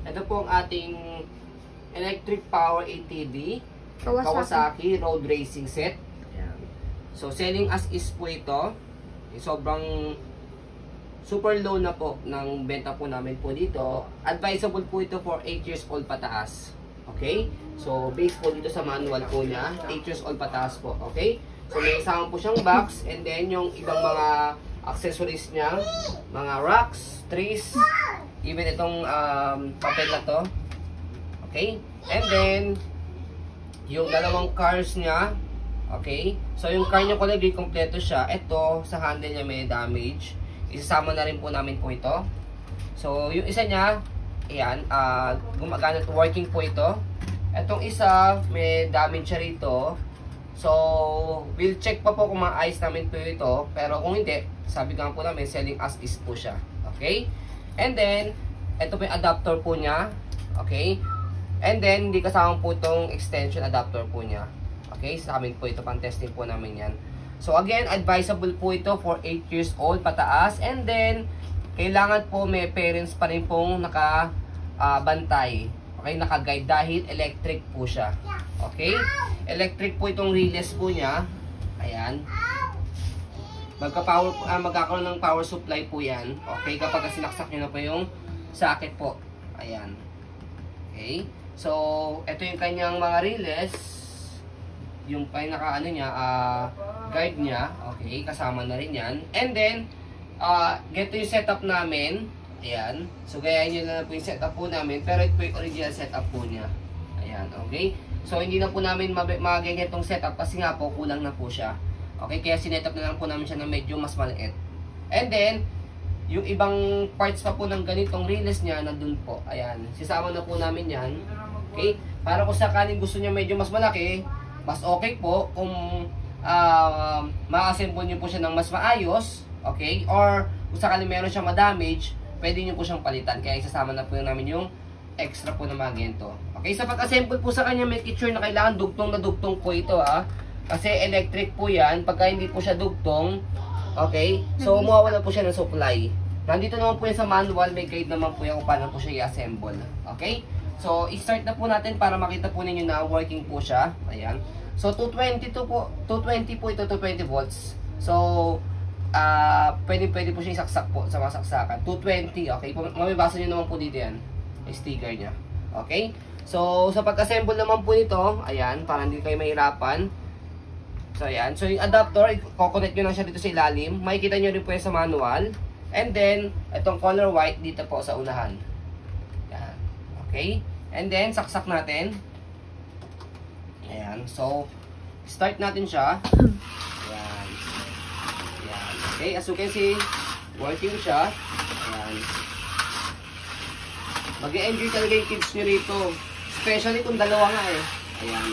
Ito po ang ating electric power ATV Kawasaki Road Racing Set. Ayan. So, selling as is po ito. Sobrang super low na po ng benta po namin po dito. Advisable po ito for 8 years old pataas. Okay? So, based po dito sa manual po niya, 8 years old pataas po. Okay? So, may isama po siyang box and then yung ibang mga accessories niya, mga racks, trees, even itong papel na to. Okay? And then, yung dalawang cars niya. Okay? So, yung car niya kulay green, kompleto siya. Ito, sa handle niya may damage. Isasama na rin po namin po ito. So, yung isa niya, ayan, gumagana, working po ito. Itong isa, may damage siya rito. So, we'll check pa po kung maayos namin po ito. Pero kung hindi, sabi nga po namin, selling as is po siya. Okay? And then, ito po yung adapter po niya. Okay? And then, hindi kasama po itong extension adapter po niya. Okay? Sa amin po ito, pang testing po namin yan. So, again, advisable po ito for 8 years old pataas. And then, kailangan po may parents pa rin pong nakabantay. Okay? Naka-guide dahil electric po siya. Okay? Electric po itong relays po niya. Ayan. Magkakaroon ng power supply po yan. Okay? Kapag sinaksak nyo na po yung socket po. Ayan. Okay? So, ito yung kanyang mga relays. Yung pinaka niya, guide niya. Okay? Kasama na rin yan. And then, ganito yung setup namin. Ayan. So, gayahin nyo na po yung setup po namin. Pero ito po yung original setup po niya. Ayan. Okay? So, hindi na po namin magaganyan itong setup kasi nga po, kulang na po siya. Okay? Kaya sinetap na lang po namin siya na medyo mas maliit. And then, yung ibang parts pa po ng ganitong relays niya, nandun po. Ayan. Sisama na po namin yan. Okay? Para kung sakaling gusto niya medyo mas malaki, mas okay po kung ma-assemble niyo po siya ng mas maayos. Okay? Or kung sakaling meron siyang ma-damage, pwede niyo po siyang palitan. Kaya isasama na po namin yung extra po na mga ganito. Okay, sa pag-assemble po sa kanya, make sure na kailangan dugtong na dugtong po ito Kasi electric po yan. Pagka hindi po siya dugtong, okay, so mawawala po siya ng supply. Nandito naman po yan sa manual, may guide naman po yan kung paano po siya i-assemble. Okay, so i-start na po natin para makita po ninyo na working po siya. Ayan. So 220 po ito, 220 volts. So, pwede po siya isaksak po sa mga saksakan. 220, okay, mamibasa nyo naman po dito yan. May sticker niya. Okay? So, sa pag-assemble naman po nito, ayan, para hindi kayo mahirapan. So, ayan. So, yung adapter, i-connect nyo lang siya dito sa ilalim. Makikita nyo rin po yan sa manual. And then, itong color white dito po sa unahan. Ayan. Okay? And then, saksak natin. Ayan. So, start natin siya. Ayan. Ayan. Okay? As you can see, working siya. Ayan. Mag-e-enjoy talaga yung kids nyo rito. Especially kung dalawa nga Ayan.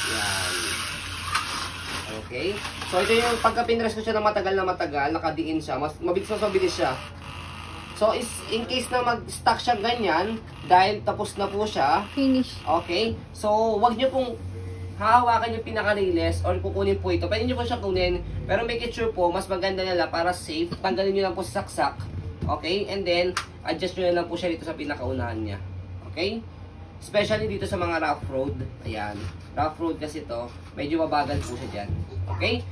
Ayan. Okay. So, ito yung pagka pinrest ko siya na matagal, nakadiin siya. Mabilis siya. So, in case na mag-stuck siya ganyan, dahil tapos na po siya. Finish. Okay. So, wag nyo pong hahawakan yung pinaka-relays or kukunin po ito. Pwede nyo po siya kunin. Pero make it sure po, mas maganda nila para safe. Tanggalin nyo lang po sa saksak. Okay. And then, adjust nyo na lang po siya dito sa pinakaunahan niya. Okay. Especially dito sa mga rough road. Ayan. Rough road kasi to. Medyo mabagal po siya dyan. Okay?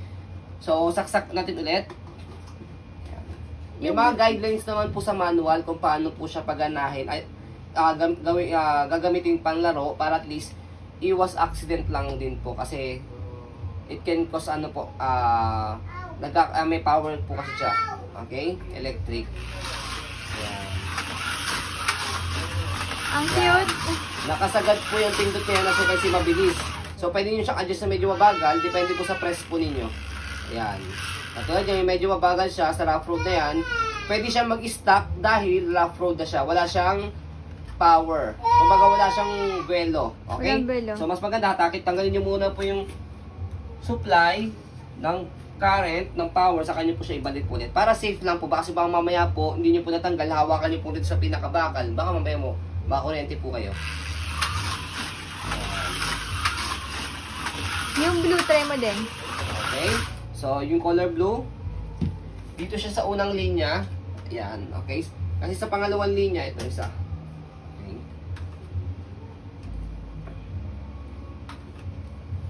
So, saksak natin ulit. Ayan. May mga guidelines naman po sa manual kung paano po siya paganahin. Gagamitin panlaro para at least iwas accident lang din po. Kasi it can cause may power po kasi siya. Okay? Electric. Ayan. Ang cute. Nakasagad po yung pindot niya na kasi mabilis. So, pwede nyo siyang adjust na medyo mabagal. Depende po sa press po ninyo. Ayan. Katulad niya, medyo mabagal siya sa rough road na yan. Pwede siyang mag-stop dahil rough road na siya. Wala siyang power. Kumbaga wala siyang buwelo. Okay? So, mas maganda, tanggalin nyo muna po yung supply ng current, ng power, sa kanya po siya ibalik po ulit. Para safe lang po. Baka kasi baka mamaya po, hindi nyo po natanggal, hawakan nyo po dito sa pinakabakal. Baka mamaya mo, makakuryente po kayo. Yung blue, try mo din. Okay. So, yung color blue, dito siya sa unang linya. Yan. Okay. Kasi sa pangalawang linya, ito isa.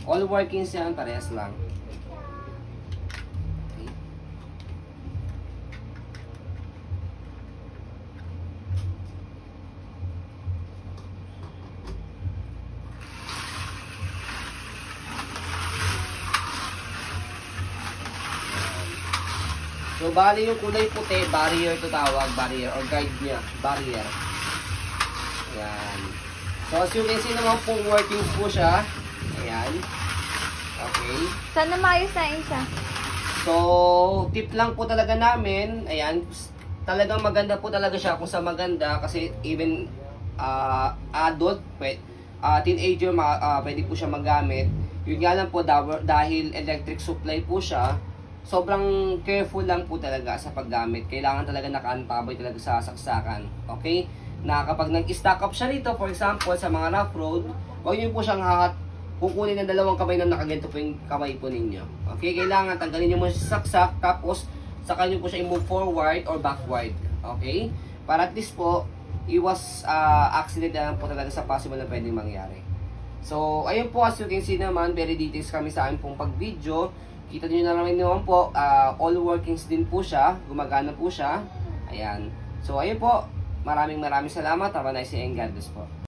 All workings yan, parehas lang. Okay. So, bali yung kulay puti, barrier to tawag, barrier, or guide niya, barrier. Ayan. So, as you can see naman po, workings po siya. Ayan. Okay. Sana maayos na isa. So, tip lang po talaga namin, ayan, talagang maganda po talaga siya kung sa maganda, kasi even adult, teenager, pwede po siya magamit. Yun nga lang po, dahil electric supply po siya, sobrang careful lang po talaga sa paggamit. Kailangan talaga nakaantabay talaga sa saksakan. Okay? Na kapag nag-stack up siya nito, for example, sa mga rough road, huwag nyo po siyang kukunin ng dalawang kamay na nakaganto po yung kamay po ninyo. Okay? Kailangan tanggalin nyo mo sa saksak, tapos saka nyo po siya i-move forward or backward. Okay? Para at least po, iwas accident na lang po talaga sa possible na pwedeng mangyari. So, ayun po, as you can see naman, very details kami sa amin pong pag-video. Kita nyo na naman po, all workings din po siya, gumagana po siya. Ayan. So, ayun po, maraming salamat. Have a nice day and God bless po.